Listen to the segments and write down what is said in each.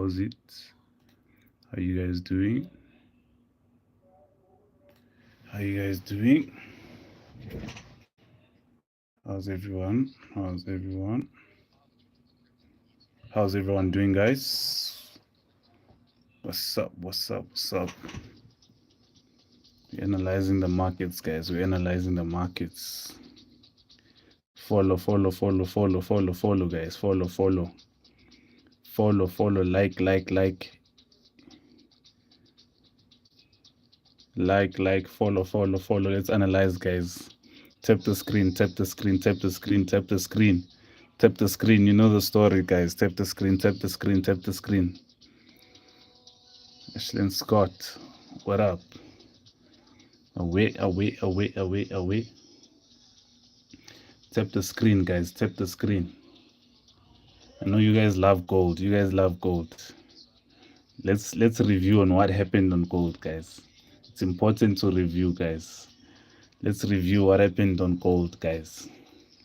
How's it? How you guys doing? How you guys doing? How's everyone? How's everyone? How's everyone doing, guys? What's up? What's up? What's up? We're analyzing the markets, guys. We're analyzing the markets. Follow, follow, follow, follow, follow, follow, guys. Follow, follow. Follow, follow, like, like, like. Like, follow, follow, follow. Let's analyze, guys. Tap the screen, tap the screen, tap the screen, tap the screen. Tap the screen. You know the story, guys. Tap the screen, tap the screen, tap the screen. Ashlyn Scott, what up? Away, away, away, away, away. Tap the screen, guys. Tap the screen. I know you guys love gold. You guys love gold. Let's review on what happened on gold, guys. It's important to review, guys. Let's review what happened on gold, guys.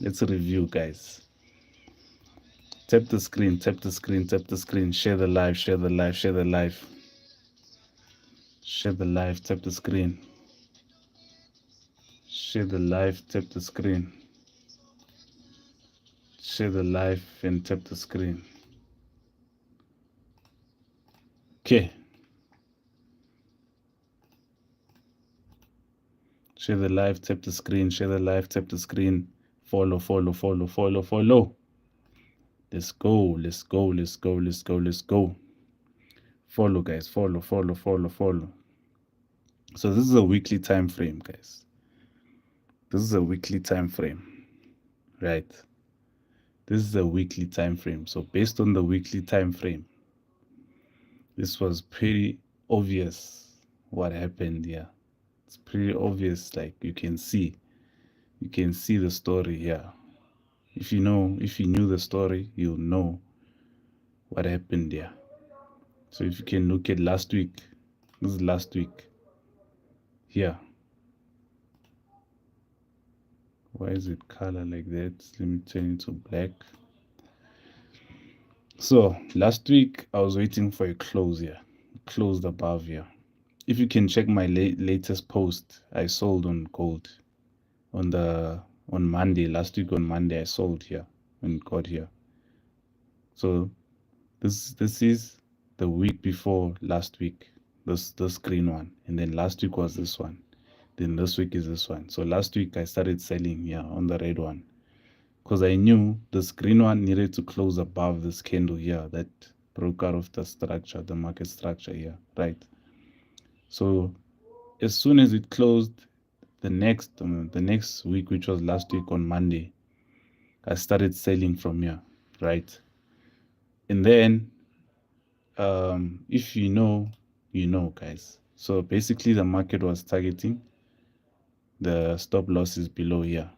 Let's review, guys. Tap the screen, tap the screen, tap the screen. Share the live, share the live, share the live. Share the live, tap the screen. Share the live, tap the screen. Share the live and tap the screen. Okay. Share the live, tap the screen. Share the live, tap the screen. Follow, follow, follow, follow, follow. Let's go, let's go, let's go, let's go, let's go. Follow, guys. Follow, follow, follow, follow. So this is a weekly time frame, guys. This is a weekly time frame, right? This is a weekly time frame. So based on the weekly time frame, this was pretty obvious what happened here. It's pretty obvious, like you can see the story here. If you knew the story, you'll know what happened here. So if you can look at last week, this is last week here. Why is it color like that? Let me turn it to black. So last week I was waiting for a close here, closed above here. If you can check my latest post, I sold on gold on Monday. Last week on Monday I sold here when it got here. So this is the week before last week, this green one, and then last week was this one, then this week is this one. So last week I started selling here on the red one because I knew this green one needed to close above this candle here that broke out of the structure, the market structure here, right? So as soon as it closed the next week, which was last week on Monday, I started selling from here, right? And then if you know, guys. So basically the market was targeting the stop losses below here.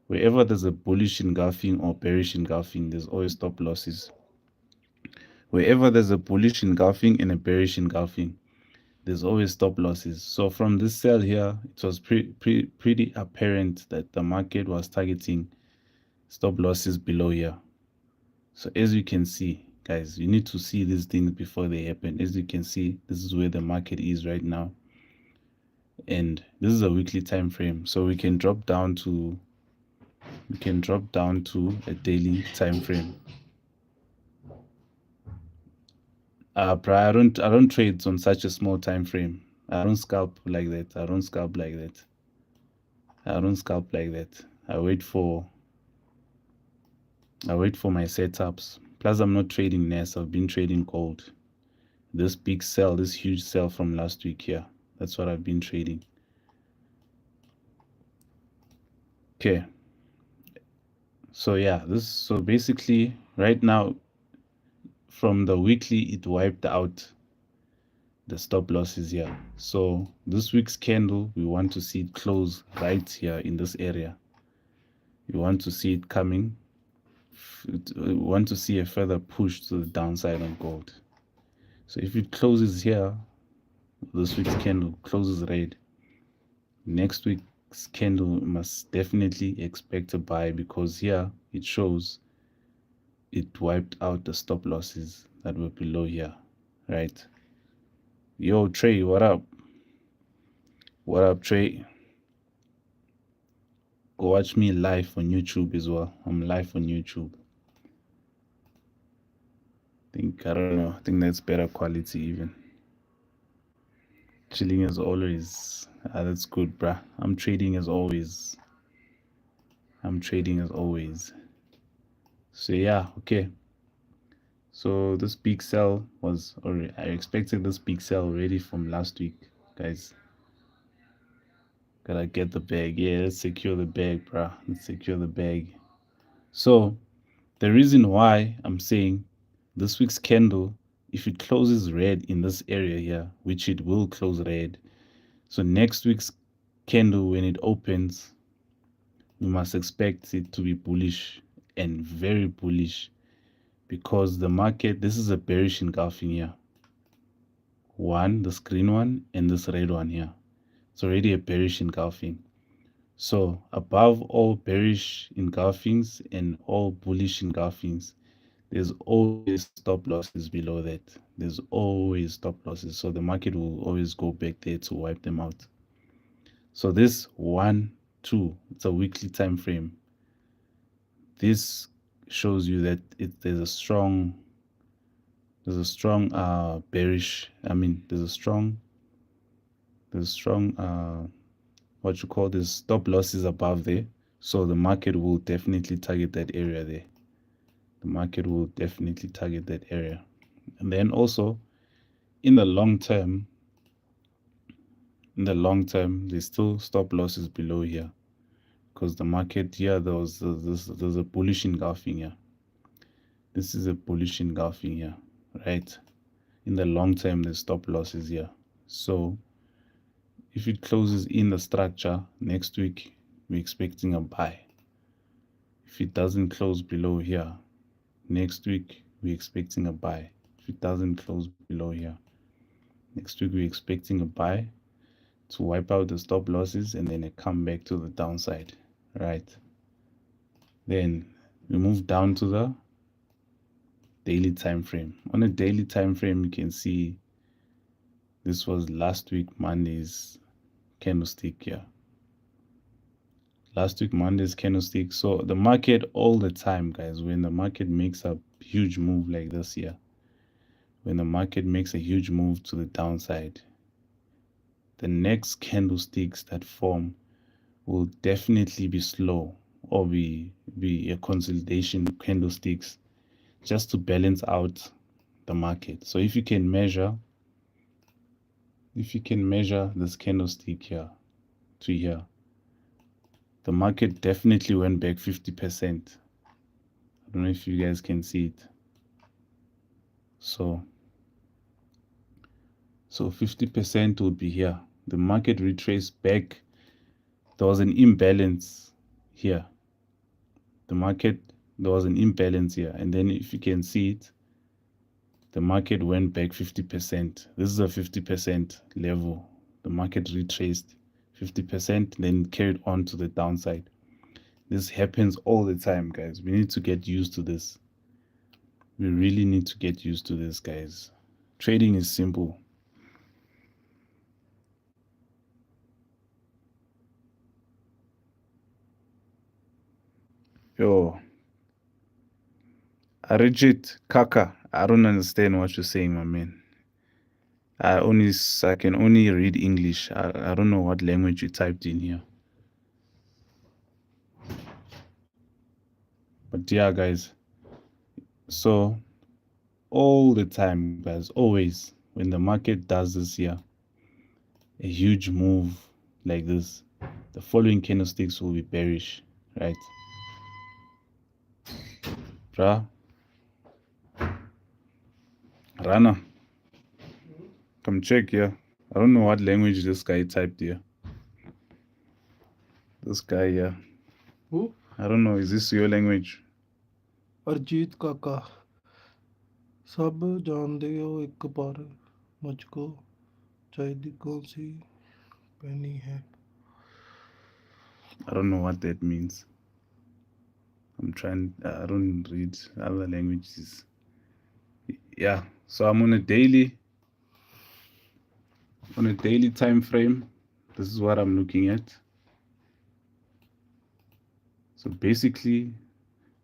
Wherever there's a bullish engulfing or bearish engulfing, there's always stop losses. Wherever there's a bullish engulfing and a bearish engulfing, there's always stop losses. So from this sell here, it was pretty apparent that the market was targeting stop losses below here. So as you can see, guys, you need to see these things before they happen. As you can see, this is where the market is right now, and this is a weekly time frame. So we can drop down to a daily time frame. I don't trade on such a small time frame. I don't scalp like that. I wait for my setups. Plus I'm not trading NES. I've been trading gold. This big sell, this huge sell from last week here, that's what I've been trading. Okay, so yeah, so basically right now from the weekly, it wiped out the stop losses here. So this week's candle, we want to see it close right here in this area. We want to see it coming. We want to see a further push to the downside on gold. So if it closes here, this week's candle closes red, next week's candle must definitely expect a buy, because here it shows it wiped out the stop losses. that were below here, right? Yo, Trey, what up? What up, Trey? Go watch me live on YouTube as well. I'm live on YouTube. I don't know. I think that's better quality even. Chilling as always. That's good, bruh. I'm trading as always. So yeah, okay. So this big sell was already, I expected this big sell already from last week, guys. Gotta get the bag. Yeah, let's secure the bag, bruh. Let's secure the bag. So the reason why I'm saying this week's candle, if it closes red in this area here, which it will close red, so next week's candle when it opens, we must expect it to be bullish and very bullish, because the market, this is a bearish engulfing here. One, this green one, and this red one here. It's already a bearish engulfing. So above all bearish engulfings and all bullish engulfings, there's always stop losses below that. There's always stop losses. So the market will always go back there to wipe them out. So this 1, 2, it's a weekly time frame. This shows you that there's a strong bearish, there's a strong what you call this, stop losses above there. So the market will definitely target that area there. The market will definitely target that area. And then also in the long term, there's still stop losses below here, because the market here, there's a bullish engulfing here. This is a bullish engulfing here, right? In the long term, there's stop losses here. So if it closes in the structure next week, we're expecting a buy. If it doesn't close below here next week, we're expecting a buy. If it doesn't close below here next week, we're expecting a buy to wipe out the stop losses, and then it come back to the downside, right? Then we move down to the daily time frame. On a daily time frame, you can see this was last week Monday's candlestick here. Last week Monday's candlestick. So the market all the time, guys, when the market makes a huge move like this here, when the market makes a huge move to the downside, the next candlesticks that form will definitely be slow, or be a consolidation candlesticks, just to balance out the market. So if you can measure this candlestick here to here, the market definitely went back 50%. I don't know if you guys can see it. So 50% would be here. The market retraced back. There was an imbalance here. There was an imbalance here. And then if you can see it, the market went back 50%. This is a 50% level. The market retraced 50%, then carried on to the downside. This happens all the time, guys. We need to get used to this. We really need to get used to this, guys. Trading is simple. Yo, Arijit Kaka, I don't understand what you're saying, my man. I can only read English. I don't know what language you typed in here. But yeah, guys. So all the time, guys, always when the market does this here, a huge move like this, the following candlesticks will be bearish, right? Bruh. Rana, come check here. I don't know what language this guy typed here. This guy here. Who? I don't know. Is this your language? Arjit ਕਾਕਾ ਸਭ ਜਾਣਦੇ ਹੋ ਇੱਕ ਪਰ ਮੁਝਕੋ ਚਾਹੀਦੀ ਕੌਣ ਸੀ ਪੈਣੀ ਹੈ I don't know what that means. I don't read other languages. yeah, so I'm on a daily time frame. This is what I'm looking at. So basically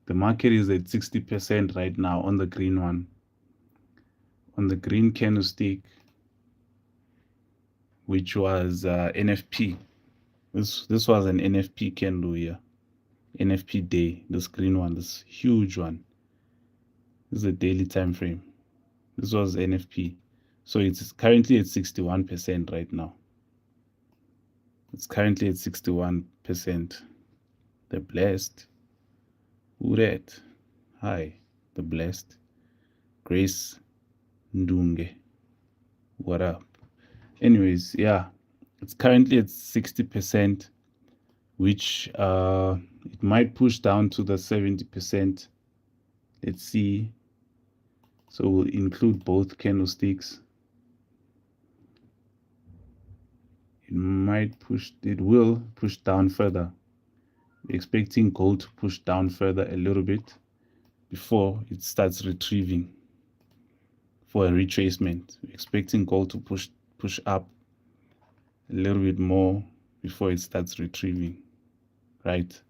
the market is at 60% right now on the green one, on the green candlestick, which was NFP. This was an NFP candle here, NFP day. This green one, this huge one. This is a daily time frame. This was NFP. So it's currently at 61% right now. It's currently at 61%. The blessed. Who that? Hi, the blessed. Grace Ndunge. What up? Anyways, yeah, it's currently at 60%, which it might push down to the 70%. Let's see. So we'll include both candlesticks. It will push down further. We're expecting gold to push down further a little bit before it starts retrieving for a retracement. We're expecting gold to push up a little bit more before it starts retrieving, right?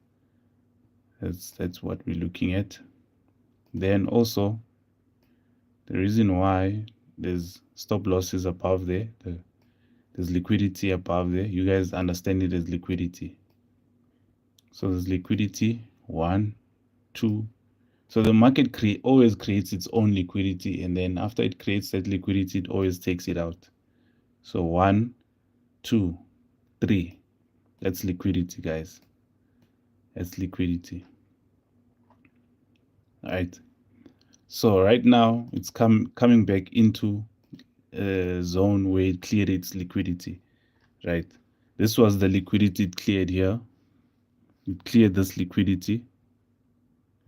That's what we're looking at. Then also, the reason why there's stop losses above there, there's liquidity above there. You guys understand it as liquidity. So there's liquidity, 1, 2. So the market always creates its own liquidity, and then after it creates that liquidity, it always takes it out. So 1, 2, 3. That's liquidity, guys. That's liquidity. All right. So right now it's coming back into a zone where it cleared its liquidity, right? This was the liquidity it cleared here. It cleared this liquidity,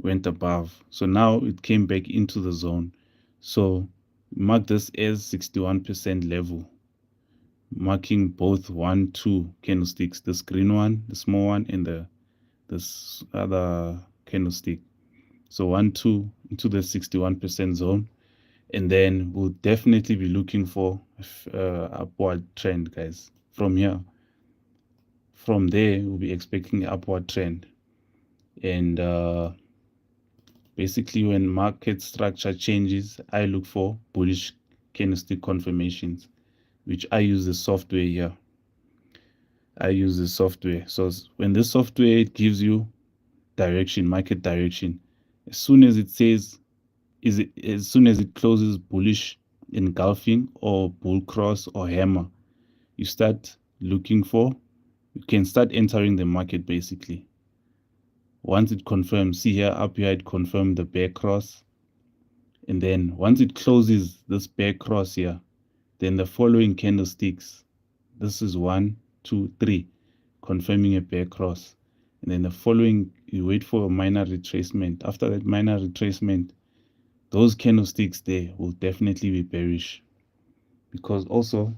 went above. So now it came back into the zone. So mark this as 61% level, marking both 1, 2 candlesticks, this green one, the small one, and this other candlestick. So 1, 2 into the 61% zone. And then we'll definitely be looking for upward trend, guys. From here, from there, we'll be expecting upward trend. And basically, when market structure changes, I look for bullish candlestick confirmations, which I use the software here. I use the software. So when this software, it gives you direction, market direction. As soon as it says, as soon as it closes bullish engulfing or bull cross or hammer, you start looking for, you can start entering the market basically. Once it confirms, see here, up here, it confirmed the bear cross. And then once it closes this bear cross here, then the following candlesticks, this is 1, 2, 3, confirming a bear cross. And then the following, you wait for a minor retracement. After that minor retracement, those candlesticks there will definitely be bearish, because also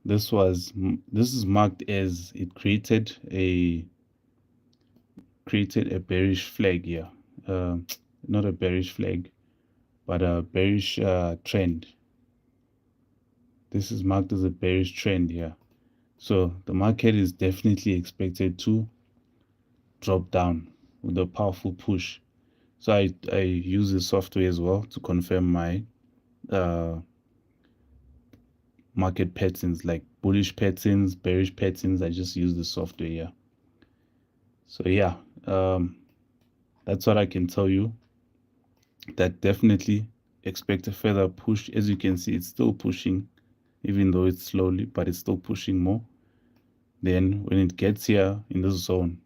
this is marked as it created a bearish flag here, not a bearish flag, but a bearish trend. This is marked as a bearish trend here. So the market is definitely expected to drop down with a powerful push. So I use the software as well to confirm my market patterns, like bullish patterns, bearish patterns. I just use the software here. So yeah, that's what I can tell you. That definitely expect a further push. As you can see, it's still pushing, even though it's slowly, but it's still pushing more. Then when it gets here in this zone,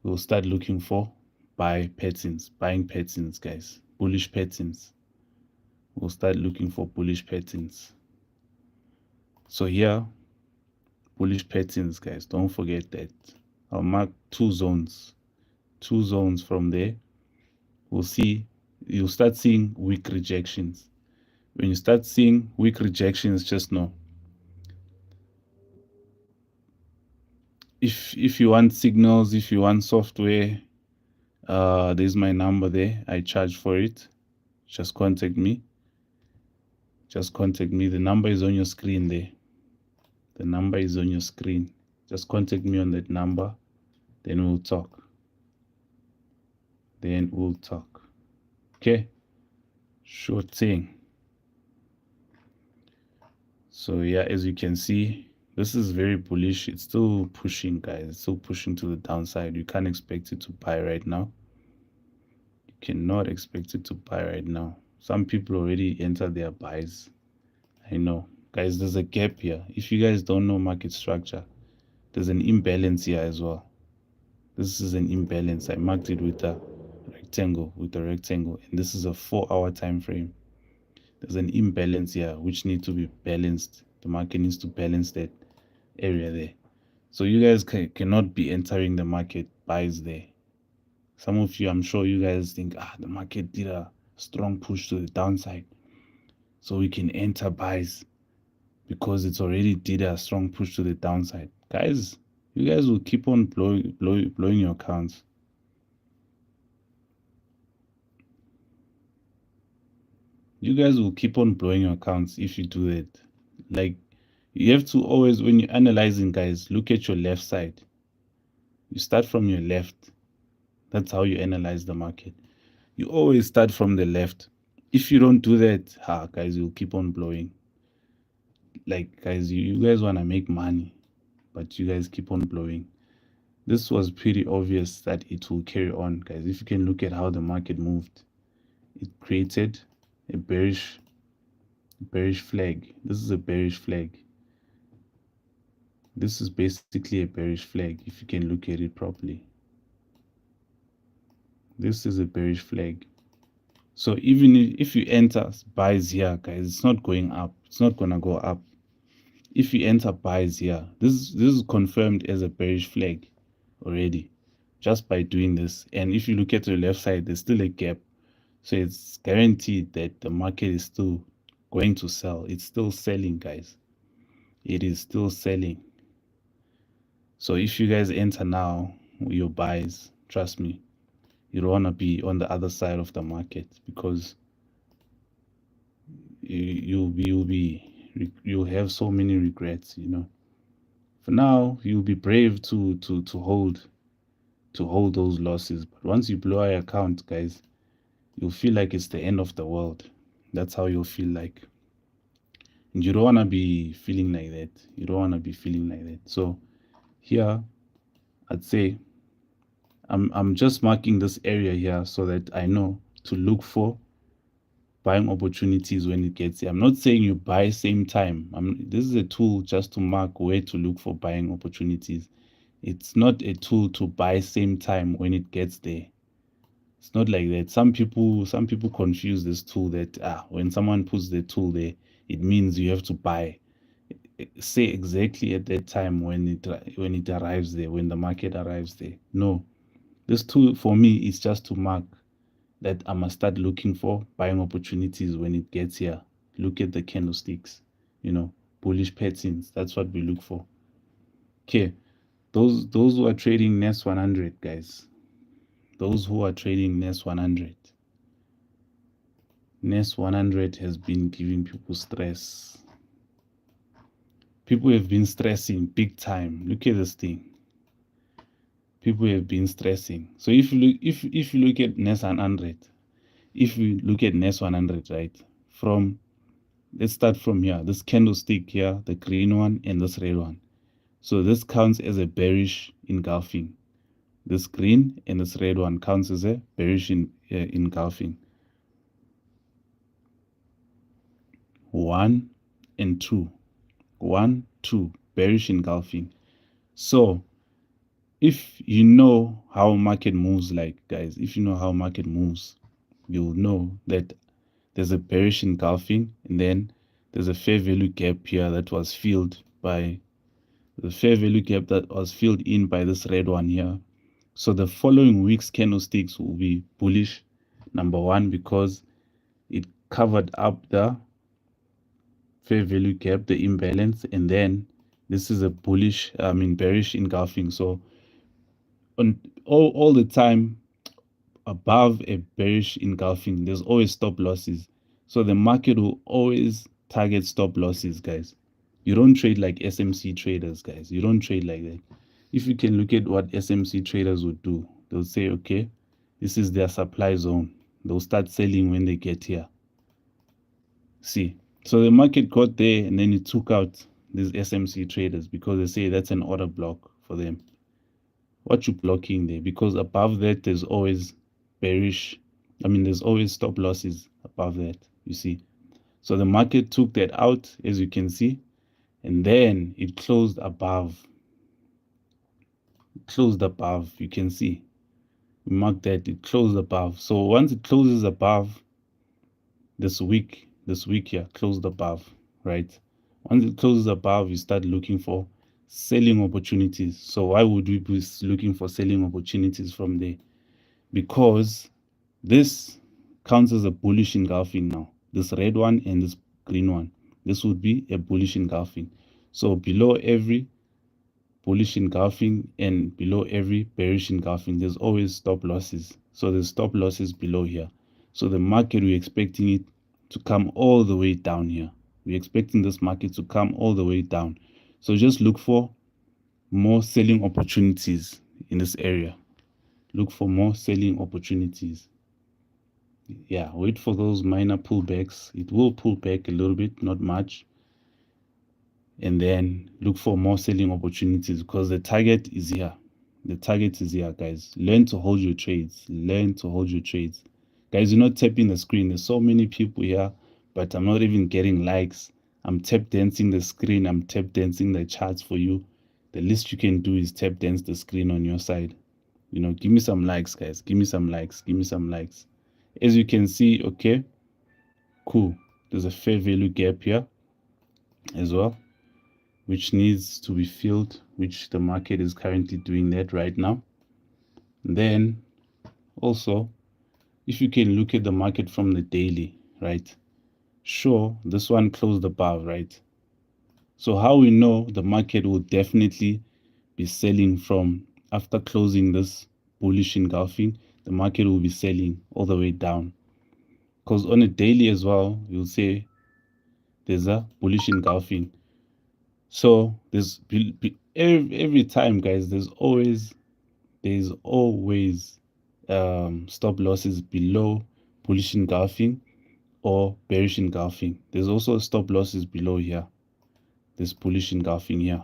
we'll start looking for buying patterns, guys, bullish patterns. We'll start looking for bullish patterns. So here, bullish patterns, guys, don't forget that. I'll mark 2 zones from there. You'll start seeing weak rejections. When you start seeing weak rejections, just know, if you want signals, if you want software, there's my number there. I charge for it. just contact me. Just contact me. The number is on your screen there. The number is on your screen. Just contact me on that number. Then we'll talk. Okay? Sure thing. So yeah, as you can see, this is very bullish. It's still pushing, guys. It's still pushing to the downside. You can't expect it to buy right now. You cannot expect it to buy right now. Some people already entered their buys. I know. Guys, there's a gap here. If you guys don't know market structure, there's an imbalance here as well. This is an imbalance. I marked it with a rectangle, and this is a 4-hour time frame. There's an imbalance here which needs to be balanced. The market needs to balance that area there. So you guys cannot be entering the market buys there. Some of you, I'm sure you guys think, the market did a strong push to the downside, so we can enter buys because it's already did a strong push to the downside. Guys, you guys will keep on blowing your accounts. You guys will keep on blowing your accounts if you do that. Like, you have to always, when you're analyzing, guys, look at your left side. You start from your left. That's how you analyze the market. You always start from the left. If you don't do that, guys, you'll keep on blowing. Like, guys, you guys want to make money, but you guys keep on blowing. This was pretty obvious that it will carry on, guys. If you can look at how the market moved, it created a bearish flag. This is a bearish flag. This is basically a bearish flag if you can look at it properly. This is a bearish flag. So even if you enter buys here, guys, it's not going up. It's not gonna go up. If you enter buys here, this is confirmed as a bearish flag already, just by doing this. And if you look at the left side, there's still a gap. So it's guaranteed that the market is still going to sell. It's still selling, guys. It is still selling. So if you guys enter now your buys, trust me, you don't want to be on the other side of the market, because you'll have so many regrets, you know. For now, you'll be brave to hold those losses, but once you blow your account, guys, you'll feel like it's the end of the world. That's how you'll feel like. And you don't want to be feeling like that. You don't want to be feeling like that. So here, I'd say I'm just marking this area here so that I know to look for buying opportunities when it gets here. I'm not saying you buy same time. This is a tool just to mark where to look for buying opportunities. It's not a tool to buy same time when it gets there. It's not like that. Some people confuse this tool that when someone puts the tool there, it means you have to buy. Say exactly at that time when it arrives there, when the market arrives there. No, this tool for me is just to mark that I must start looking for buying opportunities when it gets here. Look at the candlesticks, you know, bullish patterns. That's what we look for. Okay, those who are trading NES 100, guys. Those who are trading NES 100. NES 100 has been giving people stress. People have been stressing big time. Look at this thing. People have been stressing. So if you look at NES 100, if you look at NES 100, right, let's start from here. This candlestick here, the green one and this red one. So this counts as a bearish engulfing. This green and this red one counts as a bearish engulfing. 1 and 2. 1, 2, bearish engulfing. So if you know how market moves, like, guys, if you know how market moves, you'll know that there's a bearish engulfing, and then there's a fair value gap here that was filled by in by this red one here. So the following week's candlesticks will be bullish, number one, because it covered up the fair value gap, the imbalance, and then this is a bearish engulfing. So on all the time, above a bearish engulfing, there's always stop losses. So the market will always target stop losses, guys. You don't trade like SMC traders, guys. You don't trade like that. If you can look at what SMC traders would do, they'll say, okay, this is their supply zone. They'll start selling when they get here. See, so the market got there and then it took out these SMC traders because they say that's an order block for them. What you blocking there? Because above that, there's always bearish. There's always stop losses above that, you see. So the market took that out, as you can see, and then it closed above. You can see. Mark that it closed above. So once it closes above, this week here closed above, right? Once it closes above, you start looking for selling opportunities. So why would we be looking for selling opportunities from there? Because this counts as a bullish engulfing now. This red one and this green one, this would be a bullish engulfing. So below every bullish engulfing and below every bearish engulfing, there's always stop losses. So there's stop losses below here. So the market, we're expecting it to come all the way down here. We're expecting this market to come all the way down. So just look for more selling opportunities in this area. Look for more selling opportunities. Yeah, wait for those minor pullbacks. It will pull back a little bit, not much. And then look for more selling opportunities because the target is here. The target is here, guys. Learn to hold your trades. Learn to hold your trades. Guys, you're not tapping the screen. There's so many people here, but I'm not even getting likes. I'm tap dancing the screen. I'm tap dancing the charts for you. The least you can do is tap dance the screen on your side. Give me some likes, guys. Give me some likes. Give me some likes. As you can see, okay, cool. There's a fair value gap here as well, which needs to be filled, which the market is currently doing that right now. And then also, if you can look at the market from the daily, right? Sure, this one closed above, right? So how we know the market will definitely be selling from after closing this bullish engulfing, the market will be selling all the way down. Because on a daily as well, you'll say there's a bullish engulfing. So there's every time, guys, there's always stop losses below bullish engulfing or bearish engulfing. There's also stop losses below here. This bullish engulfing here.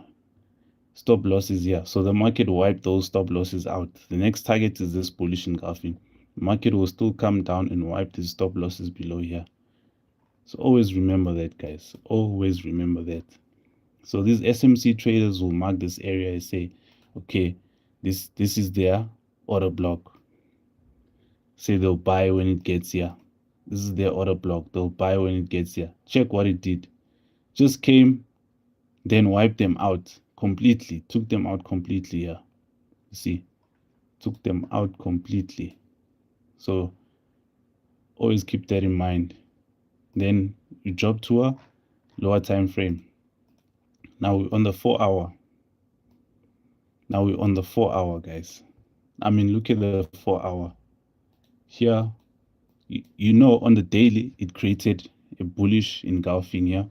Stop losses here. So the market will wipe those stop losses out. The next target is this bullish engulfing. The market will still come down and wipe these stop losses below here. So always remember that, guys. Always remember that. So these SMC traders will mark this area and say, okay, this is their order block. Say they'll buy when it gets here. This is their order block. They'll buy when it gets here. Check what it did. Just came, then wiped them out completely. Took them out completely here. You see, took them out completely. So always keep that in mind. Then you drop to a lower time frame. Now we're on the 4-hour. Now we're on the 4-hour, guys. Look at the 4-hour. Here, on the daily, it created a bullish engulfing here.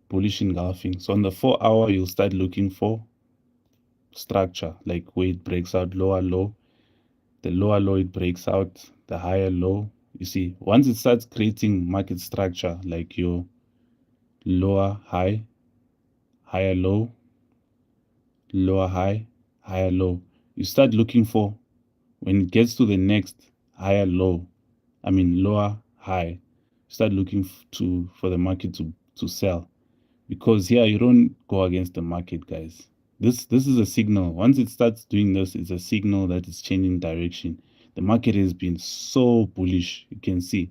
Bullish engulfing. So on the 4-hour, you'll start looking for structure, like where it breaks out lower low. The lower low, it breaks out the higher low. You see, once it starts creating market structure, like your lower high, higher low, lower high, higher low, you start looking for, when it gets to the next higher low, lower high, start looking for the market to sell. Because here you don't go against the market, guys. This is a signal. Once it starts doing this, it's a signal that it's changing direction. The market has been so bullish, you can see.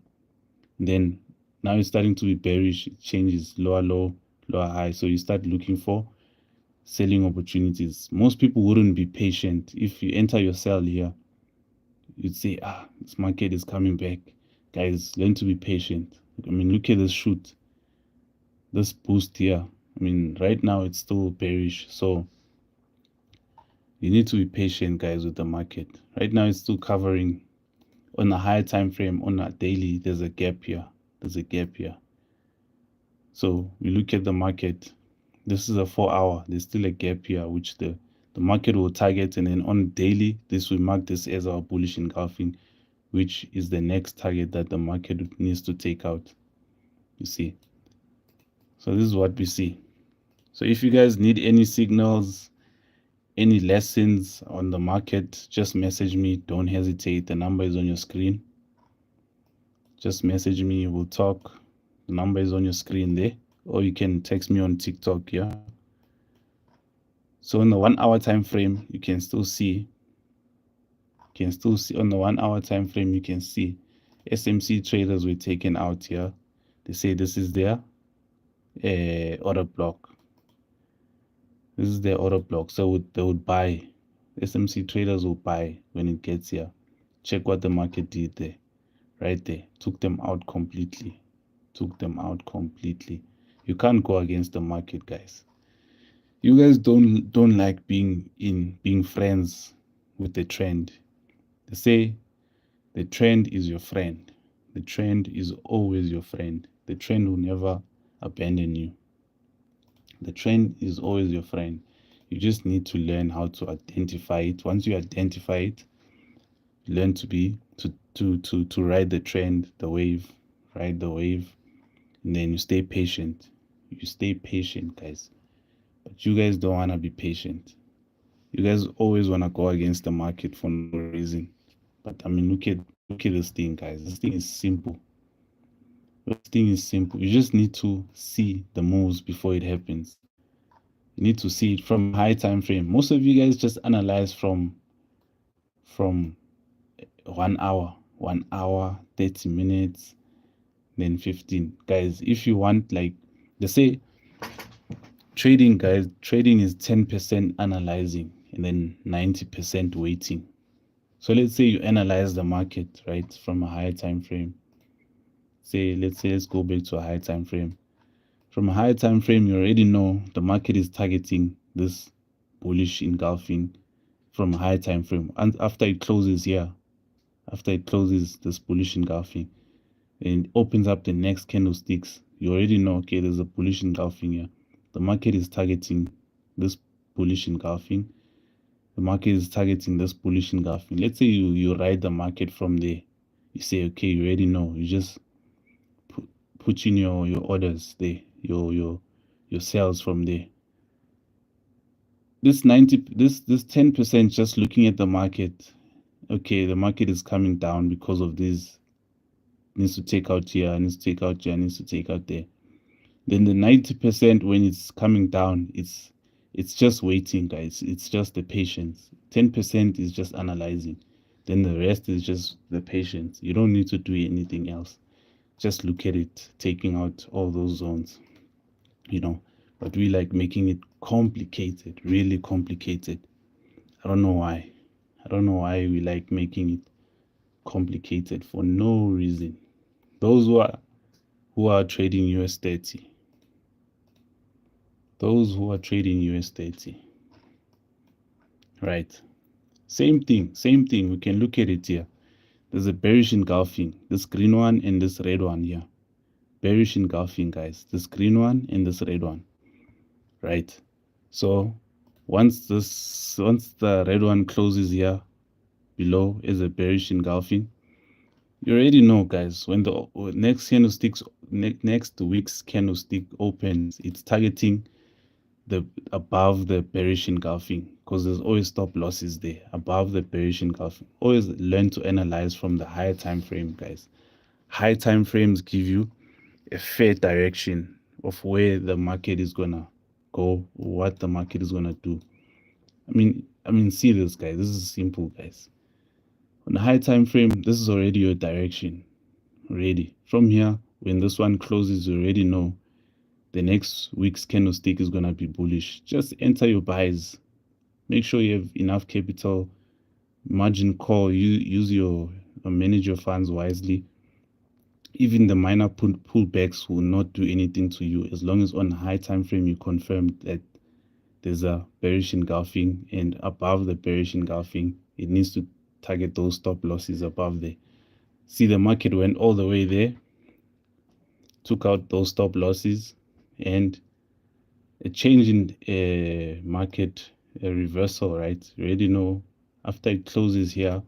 Then now it's starting to be bearish. It changes lower low, lower high. So you start looking for selling opportunities. Most people wouldn't be patient. If you enter your sell here, you'd say, this market is coming back. Guys, learn to be patient. Look at this shoot. This boost here. Right now it's still bearish. So You need to be patient, guys, with the market. Right now, it's still covering on a higher time frame. On a daily, there's a gap here. There's a gap here. So we look at the market. This is a 4 hour. There's still a gap here, which the market will target. And then on daily, this will mark this as our bullish engulfing, which is the next target that the market needs to take out. You see. So this is what we see. So if you guys need any signals, any lessons on the market, just message me. Don't hesitate. The number is on your screen. Just message me. We'll talk. The number is on your screen there. Or you can text me on TikTok. Yeah. So in the 1 hour time frame, you can still see. On the 1 hour time frame, you can see SMC traders were taken out here. They say this is their order block. This is their order block. So they would buy. SMC traders will buy when it gets here. Check what the market did there. Right there. Took them out completely. Took them out completely. You can't go against the market, guys. You guys don't like being friends with the trend. They say the trend is your friend. The trend is always your friend. The trend will never abandon you. The trend is always your friend. You just need to learn how to identify it. Once you identify it, learn to ride the trend, the wave, ride the wave, and then you stay patient. You stay patient, guys. But you guys don't want to be patient. You guys always want to go against the market for no reason. But I mean, look at this thing, guys. This thing is simple. This thing is simple. You just need to see the moves before it happens. You need to see it from high time frame. Most of you guys just analyze from 1 hour, 30 minutes, then 15. Guys, if you want, like they say, trading, guys, trading is 10% analyzing and then 90% waiting. So let's say you analyze the market, right, from a higher time frame. Let's go back to a high time frame. From a higher time frame, you already know the market is targeting this bullish engulfing from a higher time frame. And after it closes here, after it closes this bullish engulfing and opens up the next candlesticks, you already know, okay, there's a bullish engulfing here. The market is targeting this bullish engulfing. The market is targeting this bullish engulfing. Let's say you ride the market from there. You say, okay, you already know. You just put in your orders there, your sales from there. This 10% just looking at the market. Okay, the market is coming down because of this. Needs to take out here, needs to take out here, needs to take out there. Then the 90% when it's coming down, it's just waiting, guys. It's just the patience. 10% is just analyzing. Then the rest is just the patience. You don't need to do anything else. Just look at it, taking out all those zones, you know. But we like making it complicated, really complicated. I don't know why. I don't know why we like making it complicated for no reason. Those who are trading US 30. Those who are trading US 30. Right. Same thing. We can look at it here. There's a bearish engulfing. This green one and this red one here. Bearish engulfing, guys. This green one and this red one. Right. So once the red one closes here below is a bearish engulfing, you already know, guys, when the next week's candlestick opens, it's targeting above the bearish engulfing, because there's always stop losses there above the bearish engulfing. Always learn to analyze from the higher time frame, guys. High time frames give you a fair direction of where the market is gonna go, what the market is gonna do. I mean, see this, guys. This is simple, guys. On the high time frame, this is already your direction. Already from here, when this one closes, you already know the next week's candlestick is gonna be bullish. Just enter your buys. Make sure you have enough capital, margin call. Manage your funds wisely. Even the minor pullbacks will not do anything to you as long as on high time frame you confirm that there's a bearish engulfing, and above the bearish engulfing, it needs to target those stop losses above there. See, the market went all the way there, took out those stop losses, and a change in market, a reversal, right? You already know after it closes here,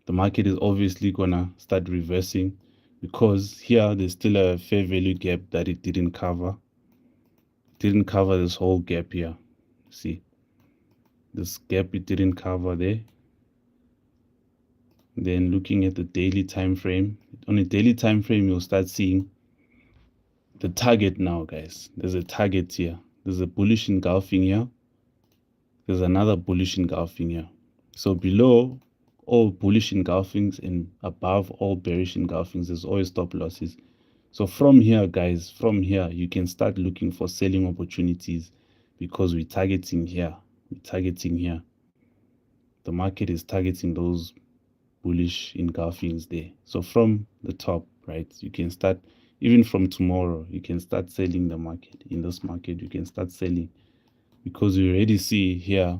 the market is obviously gonna start reversing, because here there's still a fair value gap that it didn't cover. It didn't cover this whole gap here. See, this gap it didn't cover there. Then looking at the daily time frame, on a daily time frame, you'll start seeing the target now, guys. There's a target here. There's a bullish engulfing here. There's another bullish engulfing here. So below all bullish engulfings and above all bearish engulfings, there's always stop losses. So from here, guys, from here, you can start looking for selling opportunities, because we're targeting here. We're targeting here. The market is targeting those bullish engulfings there. So from the top, right, you can start, even from tomorrow, you can start selling the market. In this market, you can start selling, because we already see here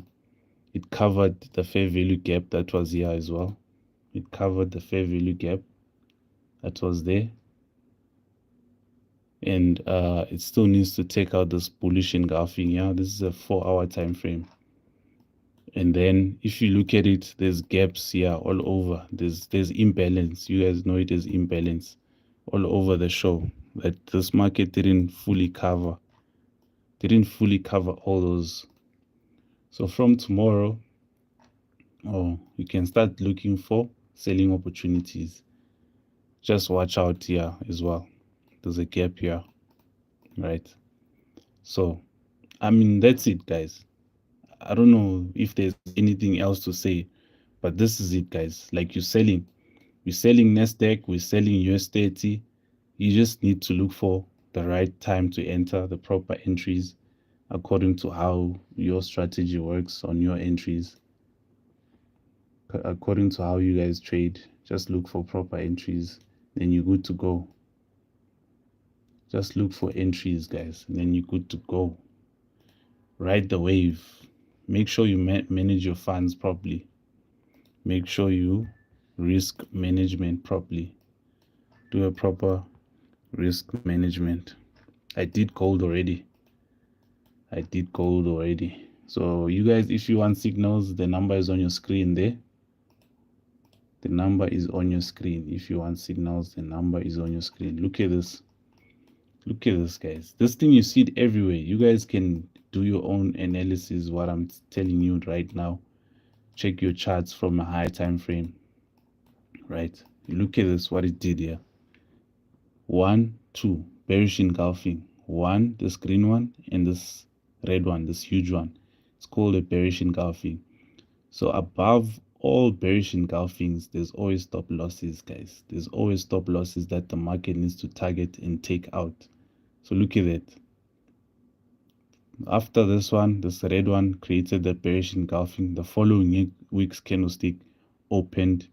it covered the fair value gap that was here as well. It covered the fair value gap that was there, and it still needs to take out this bullish engulfing here. This is a 4-hour time frame. And then if you look at it, there's gaps here all over. There's imbalance. You guys know it is imbalance all over the show, that this market didn't fully cover all those. So from tomorrow, you can start looking for selling opportunities. Just watch out here as well. There's a gap here, right? So I mean, that's it, guys. I don't know if there's anything else to say, but this is it, guys. Like, we're selling Nasdaq, we're selling US30. You just need to look for the right time to enter, the proper entries according to how your strategy works on your entries. According to how you guys trade, just look for proper entries, then you're good to go. Just look for entries, guys, and then you're good to go. Ride the wave. Make sure you manage your funds properly. Make sure you risk management properly. Do a proper risk management. I did gold already. So you guys, if you want signals, the number is on your screen there. The number is on your screen. If you want signals, the number is on your screen. Look at this. Look at this, guys. This thing, you see it everywhere. You guys can do your own analysis, what I'm telling you right now. Check your charts from a higher time frame, right? Look at this, what it did here. 1, 2, bearish engulfing. 1, this green one, and this red one, this huge one. It's called a bearish engulfing. So above all bearish engulfings, there's always stop losses, guys. There's always stop losses that the market needs to target and take out. So look at that. After this one, this red one created the bearish engulfing. The following week's candlestick opened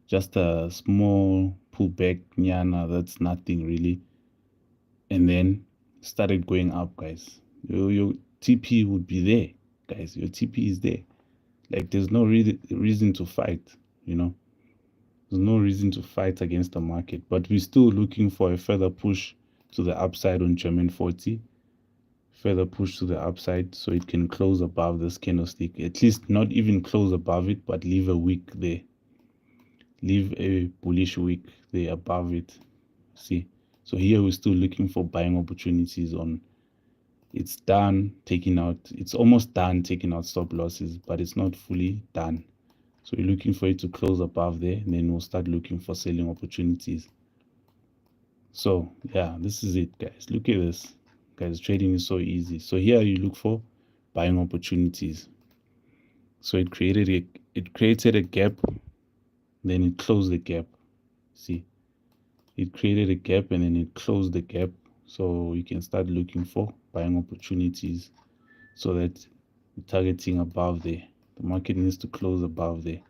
just a small pullback, nyana, that's nothing really, and then started going up, guys. Your TP would be there, guys. Your TP is there. Like, there's no reason to fight, you know. There's no reason to fight against the market, but we're still looking for a further push to the upside on German 40. Further push to the upside so it can close above this candlestick. At least not even close above it, but leave a wick there. Leave a bullish wick there above it. See? So here we're still looking for buying opportunities on. It's done taking out. It's almost done taking out stop losses, but it's not fully done. So we're looking for it to close above there, and then we'll start looking for selling opportunities. So yeah, this is it, guys. Look at this. Guys, trading is so easy. So here you look for buying opportunities. So it created a gap, then it closed the gap. See, it created a gap and then it closed the gap. So you can start looking for buying opportunities so that you're targeting above there. The market needs to close above there.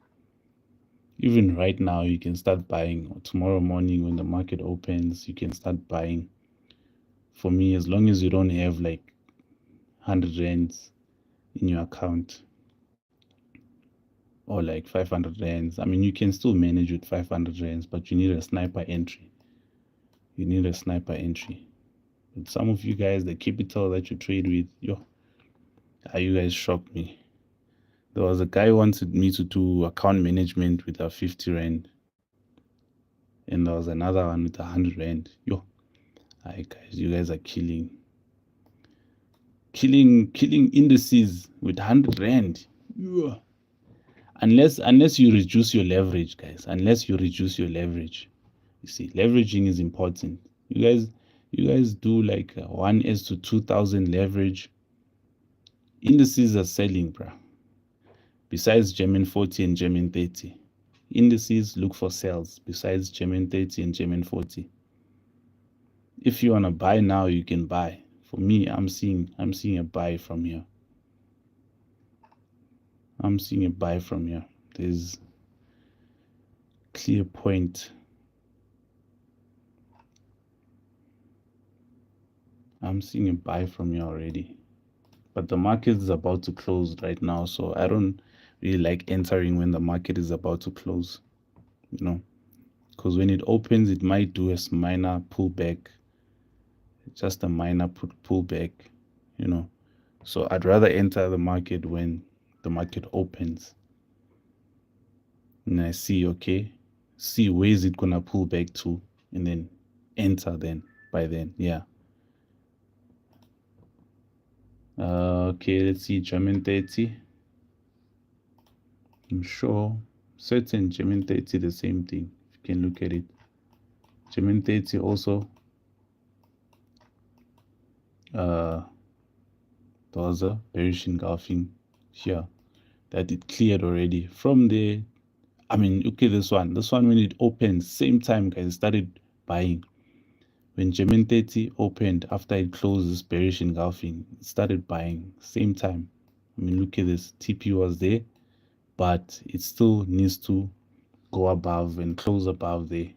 Even right now, you can start buying. Or tomorrow morning when the market opens, you can start buying. For me, as long as you don't have like 100 rands, in your account, or like 500 rands. I mean, you can still manage with 500 rands, but you need a sniper entry. You need a sniper entry. But some of you guys, the capital that you trade with, you guys shocked me. There was a guy who wanted me to do account management with a 50 rand, and there was another one with 100 rand. Guys, you guys are killing indices with 100 rand. Unless you reduce your leverage, guys. Unless you reduce your leverage. You see, leveraging is important. You guys do like 1s to 2000 leverage. Indices are selling, bruh. Besides German 40 and German 30. Indices look for sales besides German 30 and German 40. If you want to buy now, you can buy. For me, I'm seeing a buy from here. I'm seeing a buy from here. There's clear point. I'm seeing a buy from here already. But the market is about to close right now, so I don't really like entering when the market is about to close, because when it opens, it might do a minor pullback, just a minor pullback, So I'd rather enter the market when the market opens, and I see, where is it gonna pull back to, and then enter by then, yeah. Okay, let's see German 30. I'm sure certain German 30 the same thing. If you can look at it, German 30 also there was a bearish engulfing here that it cleared already. From there, I mean, okay, this one when it opened, same time, guys, started buying. When German 30 opened after it closed this bearish engulfing, it started buying same time. I mean, look at this, TP was there, but it still needs to go above and close above there.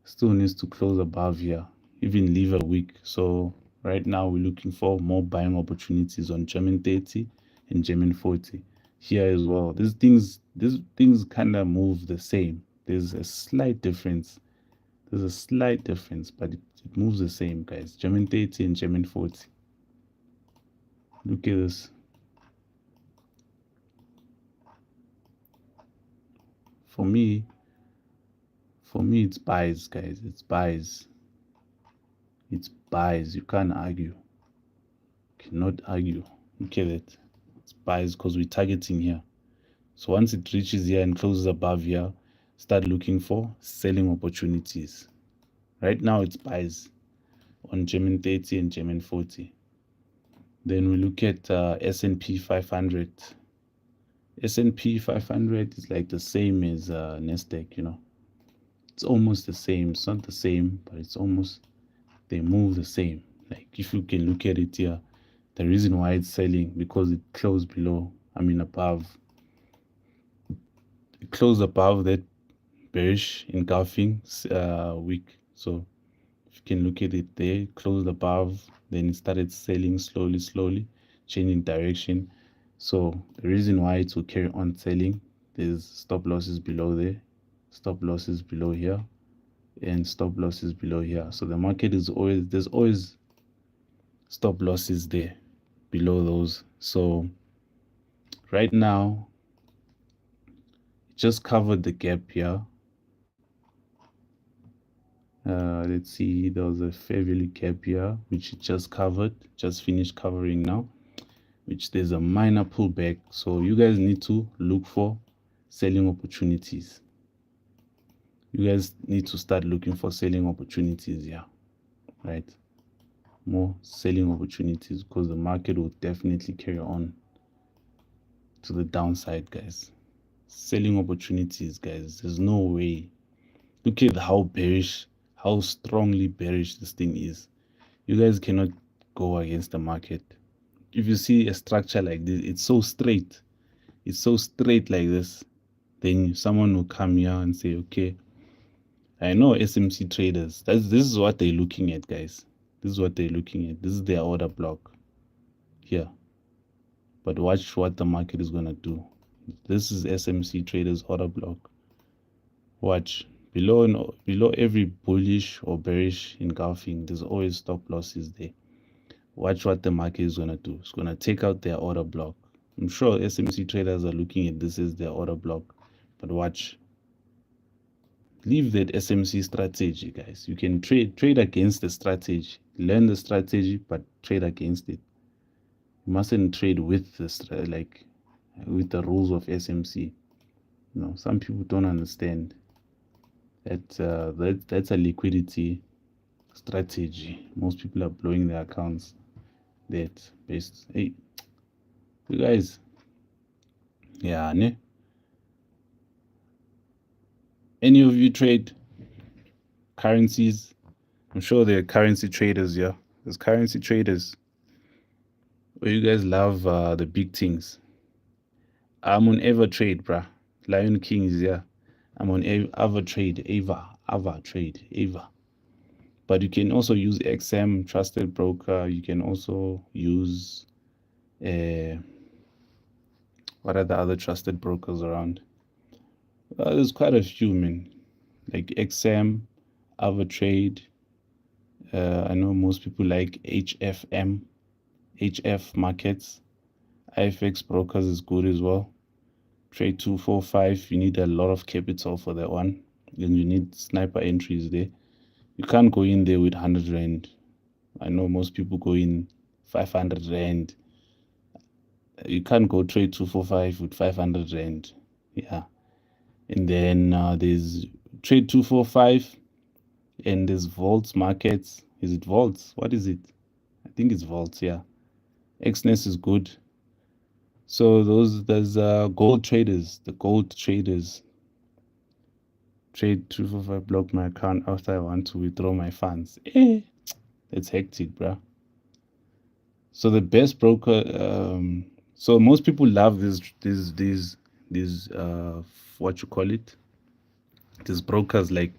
Still needs to close above here, even leave a wick. So right now we're looking for more buying opportunities on German 30 and German 40 here as well. These things kind of move the same. There's a slight difference. But it moves the same, guys. German 30 and German 40. Look at this. For me, it's buys, guys. It's buys. You can't argue. Cannot argue. Look at it. It's buys because we're targeting here. So once it reaches here and closes above here, start looking for selling opportunities. Right now it's buys on German 30 and German 40. Then we look at S&P 500. S&P 500 is like the same as Nasdaq, It's almost the same. It's not the same, but it's almost, they move the same. Like if you can look at it here, the reason why it's selling, because it closed above. It closed above that bearish engulfing wick. So if you can look at it there, closed above, then it started selling slowly, changing direction. So the reason why it will carry on selling, there's stop losses below there, stop losses below here, and stop losses below here. So the market there's always stop losses there below those. So right now it just covered the gap here. Let's see, there was a fair value gap here which it just finished covering now, which there's a minor pullback. So you guys need to look for selling opportunities. You guys need to start looking for selling opportunities here, right? More selling opportunities, because the market will definitely carry on to the downside, guys. Selling opportunities, guys. There's no way. Look at how strongly bearish this thing is. You guys cannot go against the market. If you see a structure like this, it's so straight like this, then someone will come here and say, okay, I know SMC traders, this is what they're looking at, guys. This is what they're looking at. This is their order block here. but watch what the market is gonna do. This is SMC Traders order block. Watch below every bullish or bearish engulfing, there's always stop losses there. Watch what the market is gonna do. It's gonna take out their order block. I'm sure SMC traders are looking at this as their order block, but watch. Leave that SMC strategy, guys. You can trade against the strategy. Learn the strategy, but trade against it. You mustn't trade with with the rules of SMC. You know, some people don't understand that that's a liquidity strategy. Most people are blowing their accounts that based. Hey, you guys, yeah, ne? Any of you trade currencies? I'm sure there are currency traders, yeah. There's currency traders. Where you guys love the big things. I'm on EverTrade, bruh. Lion King is here. I'm on EverTrade, Ava. But you can also use XM, Trusted Broker. You can also use what are the other trusted brokers around? There's quite a few, man. Like XM, EverTrade. I know most people like HFM, HF Markets. IFX Brokers is good as well. Trade 245, you need a lot of capital for that one. Then you need sniper entries there. You can't go in there with 100 Rand. I know most people go in 500 Rand. You can't go trade 245 with 500 Rand. Yeah. And then there's trade 245 and there's Volts Markets. Is it Volts? What is it? I think it's Volts, yeah. XNES is good. So there's gold traders, the gold traders. Trade 245 block my account after I want to withdraw my funds. It's hectic, bruh. So the best broker, so most people love these what you call it? These brokers like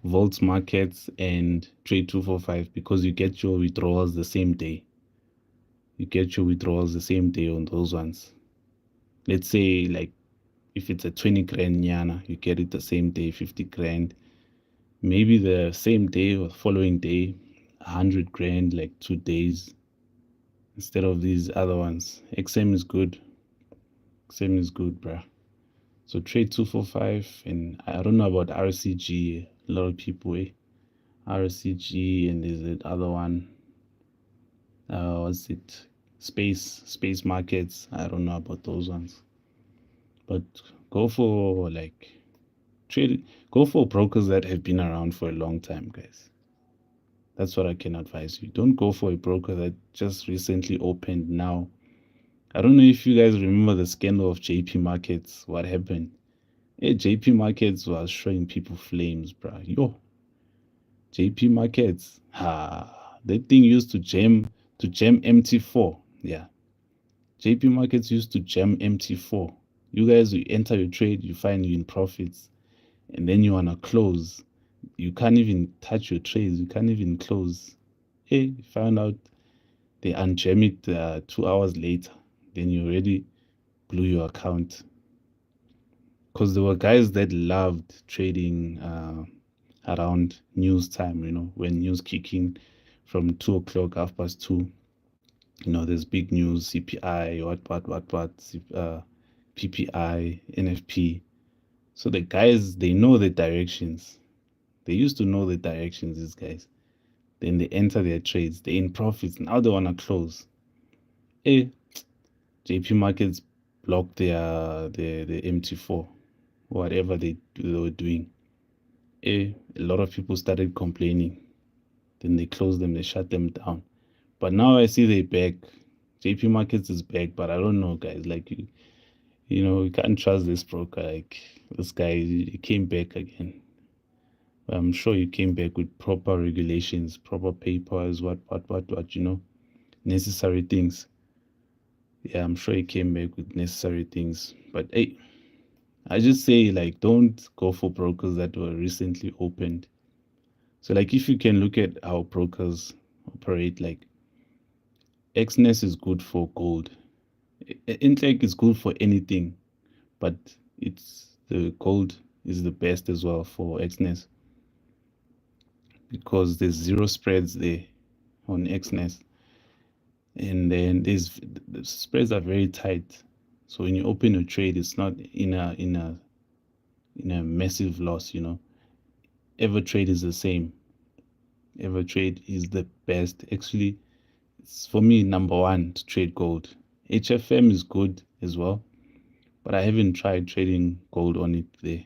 Volts Markets and Trade 245 because you get your withdrawals the same day. You get your withdrawals the same day on those ones. Let's say like if it's a 20 grand nyana, you get it the same day, 50 grand. Maybe the same day or following day, 100 grand, like 2 days instead of these other ones. XM is good. XM is good, bruh. So trade 245, and I don't know about RCG. A lot of people, RCG, and there's that other one. What's it? Space markets. I don't know about those ones. But go for go for brokers that have been around for a long time, guys. That's what I can advise you. Don't go for a broker that just recently opened now. I don't know if you guys remember the scandal of JP Markets. What happened? JP Markets was showing people flames, bruh. Yo, JP Markets. That thing used to jam MT4. Yeah. JP Markets used to jam MT4. You guys, you enter your trade, you find you in profits, and then you want to close. You can't even touch your trades. You can't even close. You found out they unjam it 2 hours later. Then you already blew your account. Because there were guys that loved trading around news time, when news kicking from 2 o'clock, 2:30. There's big news, CPI, what, PPI, NFP. So the guys, they know the directions. They used to know the directions, these guys. Then they enter their trades. They're in profits. Now they want to close. JP Markets blocked their MT4, whatever they were doing. A lot of people started complaining. Then they closed them. They shut them down. But now I see they back. JP Markets is back, but I don't know, guys. Like, you can't trust this broker. Like, this guy, he came back again. I'm sure he came back with proper regulations, proper papers, what, necessary things. Yeah, I'm sure he came back with necessary things. But hey, I just say, like, don't go for brokers that were recently opened. So, like, if you can look at how brokers operate, like, XNES is good for gold. Intake is good for anything, but the gold is the best as well for XNES because there's zero spreads there on XNES, and then the spreads are very tight. So when you open a trade, it's not in a massive loss. Evertrade is the same. Evertrade is the best. Actually, it's for me number one to trade gold. HFM is good as well, but I haven't tried trading gold on it there.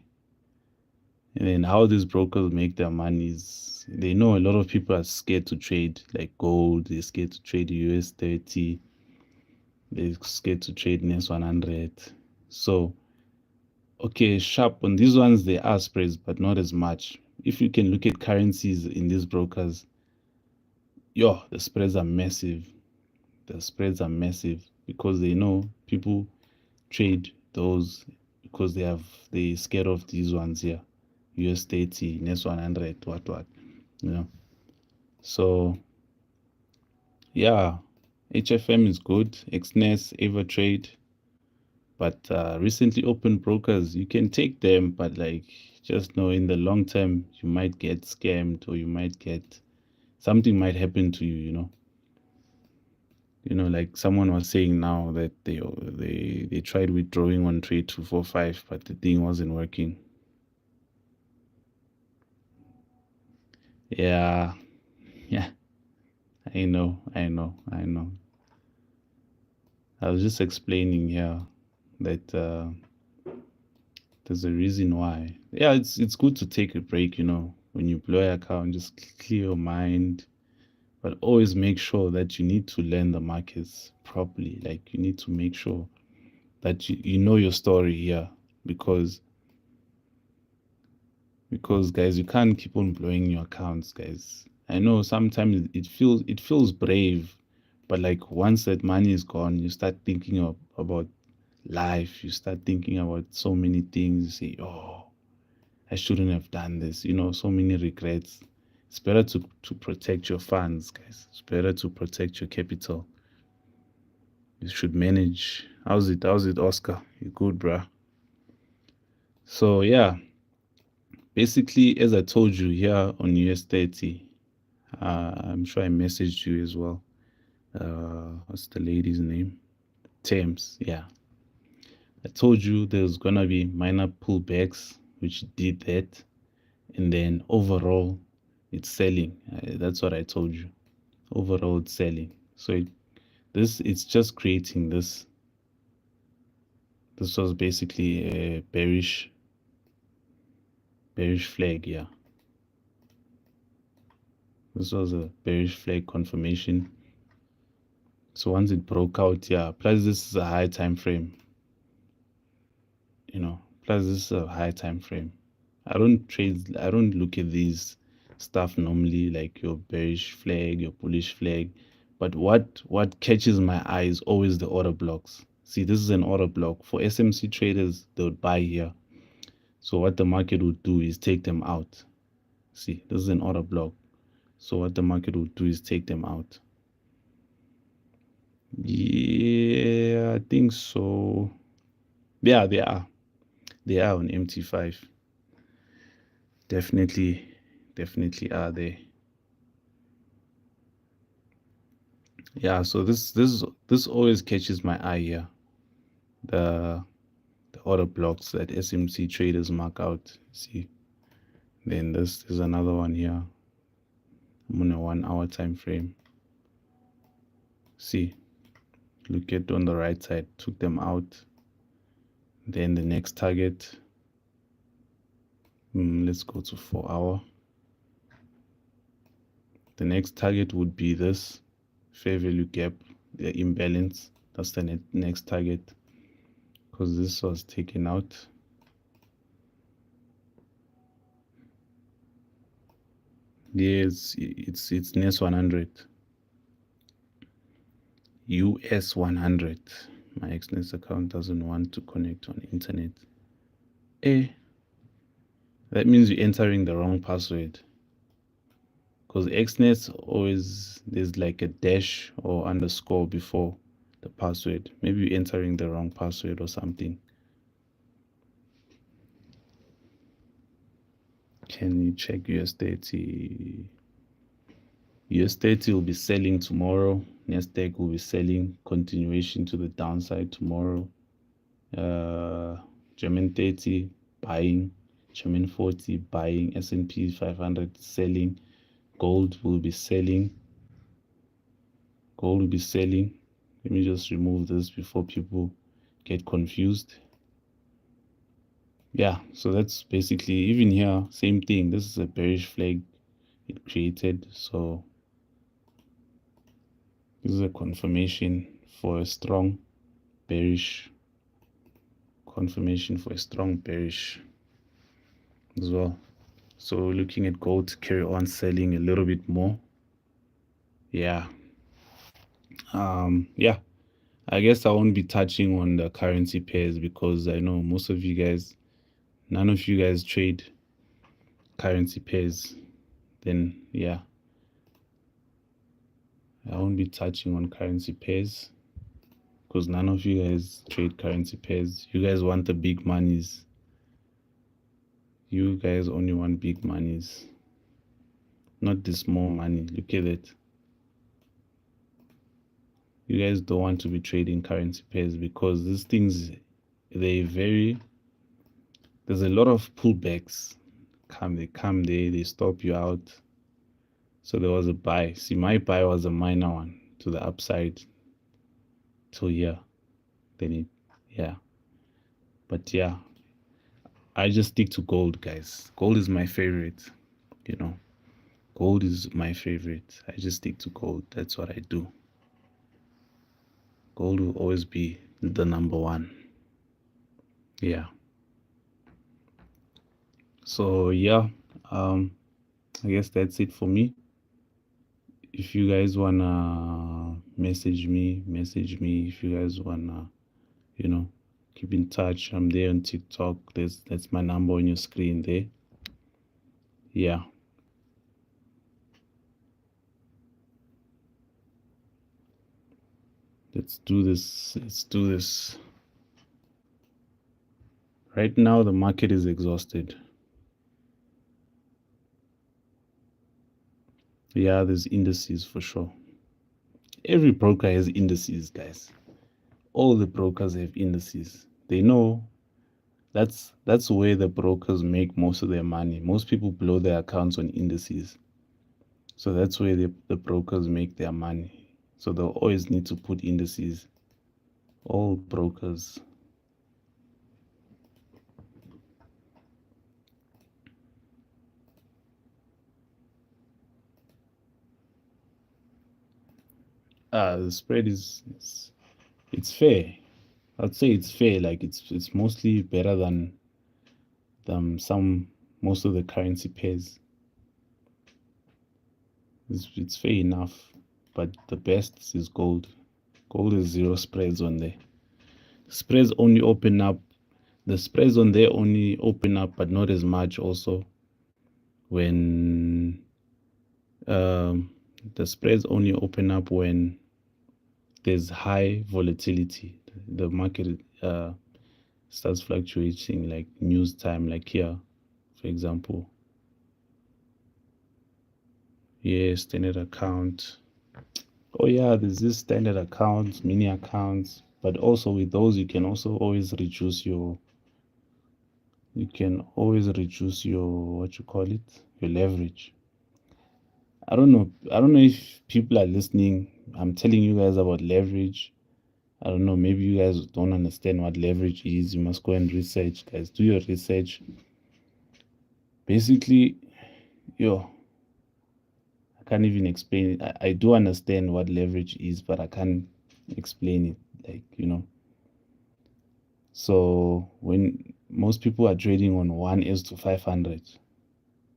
And then how these brokers make their money is they know a lot of people are scared to trade like gold, they're scared to trade US30, they're scared to trade NES 100. So, okay, sharp on these ones, there are spreads, but not as much. If you can look at currencies in these brokers, the spreads are massive. The spreads are massive because they know people trade those because they're scared of these ones here. US30, NES 100, what. So, yeah, HFM is good, XNES, Evertrade, but recently open brokers, you can take them, but like just know in the long term, you might get scammed or you might get something might happen to you. Like someone was saying now that they tried withdrawing on trade 245, but the thing wasn't working. Yeah. I know. I was just explaining here that there's a reason why. Yeah, it's good to take a break, when you blow your account, just clear your mind. But always make sure that you need to learn the markets properly. Like you need to make sure that you know your story here because guys, you can't keep on blowing your accounts, guys. I know sometimes it feels brave, but like once that money is gone, you start thinking about life. You start thinking about so many things. You say, "Oh, I shouldn't have done this." So many regrets. It's better to protect your funds, guys. It's better to protect your capital. You should manage. How's it, Oscar? You good, bruh? So yeah, basically, as I told you here on US30, I'm sure I messaged you as well. What's the lady's name? Thames, yeah. I told you there's gonna be minor pullbacks, which did that, and then overall, it's selling. That's what I told you. Overall, it's selling. So it's just creating this. This was basically a bearish flag, yeah. This was a bearish flag confirmation. So once it broke out, yeah, plus this is a high time frame. Plus this is a high time frame. I don't look at these stuff normally, like your bearish flag, your bullish flag. But what catches my eye is always the order blocks. See, this is an order block. For SMC traders, they would buy here. So what the market would do is take them out. See, this is an order block. So what the market would do is take them out. Yeah, I think so. Yeah, they are. They are on MT5. Definitely are they. Yeah, so this always catches my eye here. The order blocks that SMC traders mark out. See, then there's another one here. I'm on a 1 hour time frame. See, look at on the right side, took them out. Then the next target, let's go to 4 hour. The next target would be this fair value gap, the imbalance. That's the next target because this was taken out. Yes, it's NES 100. US 100. My XNES account doesn't want to connect on internet. That means you're entering the wrong password. Because XNES always, there's like a dash or underscore before the password. Maybe you're entering the wrong password or something. Can you check US30? US30 will be selling tomorrow. Nasdaq will be selling, continuation to the downside tomorrow. German 30 buying, German 40 buying, S&P 500 selling, gold will be selling. Gold will be selling. Let me just remove this before people get confused. Yeah, so that's basically, even here, same thing. This is a bearish flag it created. So this is a confirmation for a strong bearish, confirmation for a strong bearish as well. So looking at gold to carry on selling a little bit more. Yeah. Yeah. I guess I won't be touching on the currency pairs because I know most of you guys, none of you guys trade currency pairs. Then yeah, I won't be touching on currency pairs because none of you guys trade currency pairs. You guys want the big monies. You guys only want big monies, not the small money. Look at it. You guys don't want to be trading currency pairs because these things, there's a lot of pullbacks. They come there, they stop you out. So there was a buy. See, my buy was a minor one to the upside till here. Then but yeah, I just stick to gold, guys. Gold is my favorite, gold is my favorite. I just stick to gold. That's what I do. Gold will always be the number one. Yeah. So yeah, I guess that's it for me. If you guys wanna message me. If you guys wanna, keep in touch, I'm there on TikTok. That's my number on your screen there. Yeah. Let's do this. Right now, the market is exhausted. Yeah, there's indices for sure. Every broker has indices, guys. All the brokers have indices. They know that's where the brokers make most of their money. Most people blow their accounts on indices. So that's where the brokers make their money. So they'll always need to put indices. All brokers. The spread it's fair. I'd say it's fair. Like it's mostly better than most of the currency pairs. It's fair enough, but the best is gold. Gold is zero spreads on there. The spreads on there only open up, but not as much also when the spreads only open up when there's high volatility. The market starts fluctuating, like news time, like here, for example. Yeah, standard account. Oh yeah, there's this standard accounts, mini accounts, but also with those you can also always reduce your what you call it, your leverage. I don't know if people are listening. I'm telling you guys about leverage. I don't know, maybe you guys don't understand what leverage is. You must go and research, guys. Do your research. Basically, I can't even explain it. I do understand what leverage is, but I can't explain it, So when most people are trading on 1:500,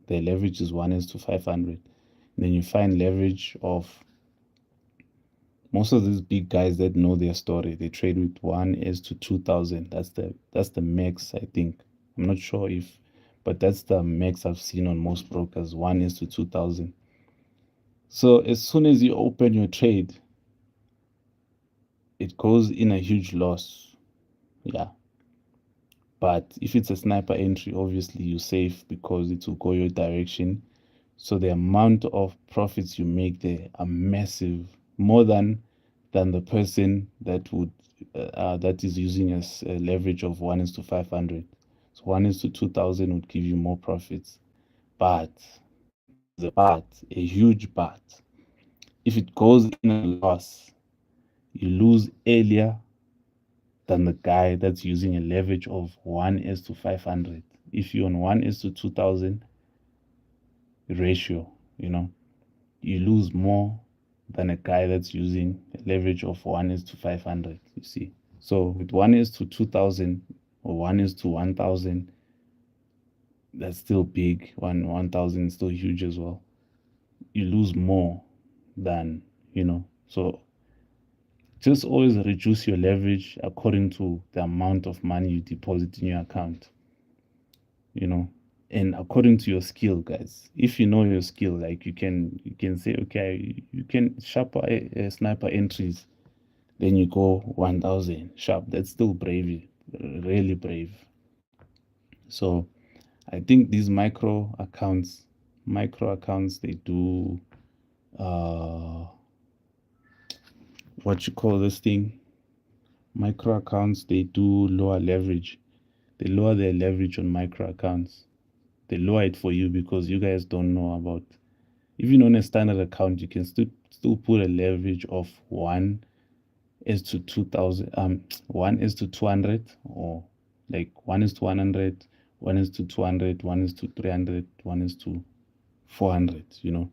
their leverage is 1:500. Then you find leverage of most of these big guys that know their story. They trade with 1:2000. That's the max, I think. I'm not sure but that's the max I've seen on most brokers, 1:2000. So as soon as you open your trade, it goes in a huge loss. Yeah. But if it's a sniper entry, obviously you're safe because it will go your direction. So the amount of profits you make there are massive, more than the person that would that is using a leverage of 1:500. So 1:2000 would give you more profits. But the but, a huge but, if it goes in a loss, you lose earlier than the guy that's using a leverage of 1:500. If you're on 1:2000 ratio, you lose more than a guy that's using a leverage of 1:500, you see. So with 1:2000 or 1:1000, that's still big. 1000 is still huge as well. You lose more than, so just always reduce your leverage according to the amount of money you deposit in your account, and according to your skill, guys. If you know your skill, like you can say, okay, you can sharp a sniper entries, then you go 1000 sharp. That's still brave, really brave. So I think these micro accounts, they do what you call this thing, micro accounts, they do lower leverage. They lower their leverage on micro accounts. They lower it for you because you guys don't know about. Even on a standard account, you can still put a leverage of 1:2000, 1:200, or like 1:100, 1:200, 1:300, 1:400.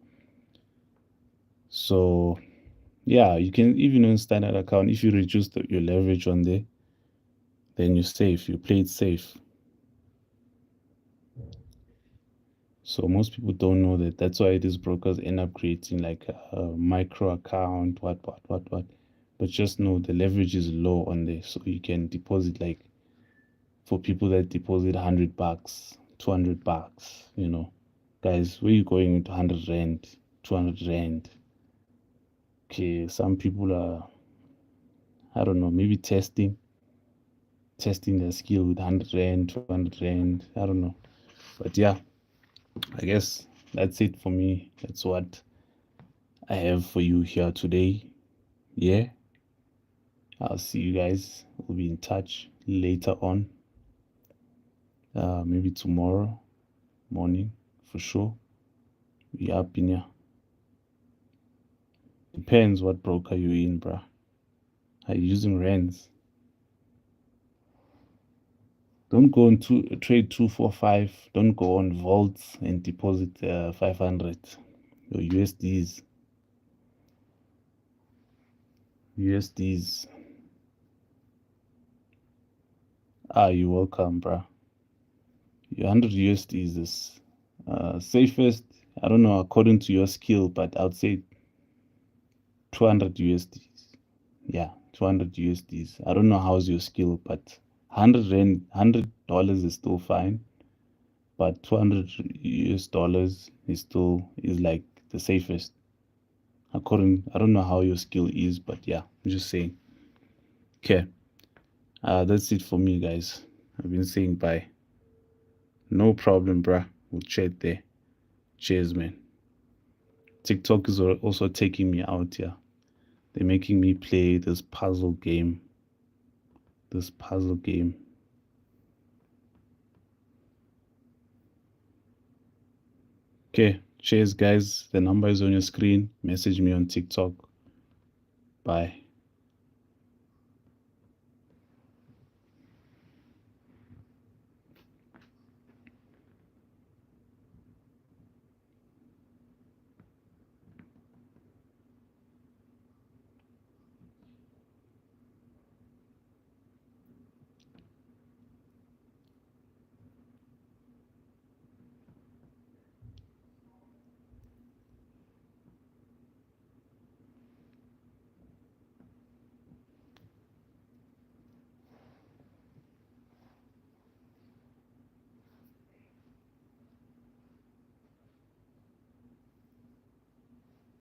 So yeah, you can, even on standard account, if you reduce your leverage on there, then you're safe. You play it safe. So most people don't know that. That's why these brokers end up creating like a micro account, what. But just know the leverage is low on there. So you can deposit, like for people that deposit $100, $200, guys, where you going with 100 rand, 200 rand? Okay, some people are, I don't know, maybe testing their skill with 100 rand, 200 rand. I don't know. But yeah, I guess that's it for me. That's what I have for you here today. Yeah, I'll see you guys. We'll be in touch later on. Maybe tomorrow morning for sure. We up in here. Depends what broker you're in, bruh. Are you using rands? Don't go on trade 245. Don't go on vaults and deposit 500. Your USDs. You're welcome, bruh. Your 100 USDs is safest. I don't know according to your skill, but I would say 200 USDs. Yeah, 200 USDs. I don't know how's your skill, but $100 is still fine. But $200 is like the safest. I don't know how your skill is, but yeah, I'm just saying. Okay. That's it for me, guys. I've been saying bye. No problem, bruh. We'll chat there. Cheers, man. TikTok is also taking me out here. They're making me play this puzzle game. Okay, cheers, guys. The number is on your screen. Message me on TikTok. Bye.